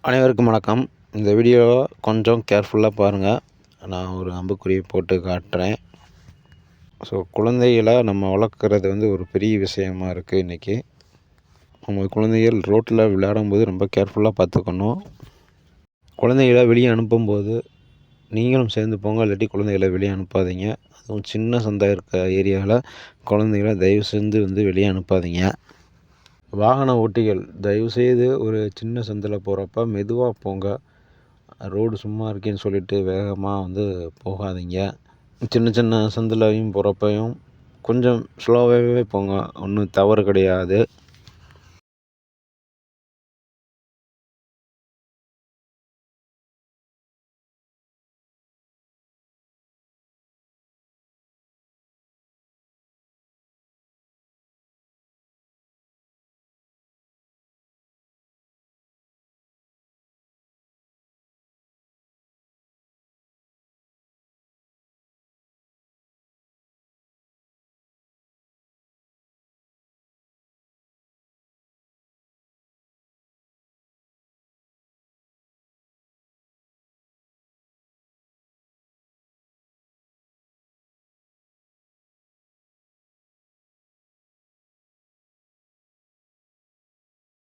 அனைவருக்கும் வணக்கம். இந்த வீடியோவை கொஞ்சம் கேர்ஃபுல்லாக பாருங்கள். நான் ஒரு அம்புக்குறியை போட்டு காட்டுறேன். ஸோ குழந்தைகளை நம்ம வளர்க்குறது ஒரு பெரிய விஷயமா இருக்குது. இன்றைக்கி நம்ம குழந்தைகள் ரோட்டில் விளையாடும்போது ரொம்ப கேர்ஃபுல்லாக பார்த்துக்கணும். குழந்தைகளை வெளியே அனுப்பும்போது நீங்களும் சேர்ந்து போங்க, இல்லாட்டி குழந்தைகளை வெளியே அனுப்பாதீங்க. அதுவும் சின்ன சந்தை இருக்க ஏரியாவில் குழந்தைகளை தயவு செஞ்சு வெளியே அனுப்பாதீங்க. வாகன ஓட்டிகள் தயவுசெய்து ஒரு சின்ன சந்தில் போகிறப்ப மெதுவாக போங்க. ரோடு சும்மா இருக்கேன்னு சொல்லிவிட்டு வேகமாக போகாதீங்க. சின்ன சின்ன சந்திலையும் போகிறப்பையும் கொஞ்சம் ஸ்லோவாகவே போங்க. ஒன்றும் தவறு கிடையாது.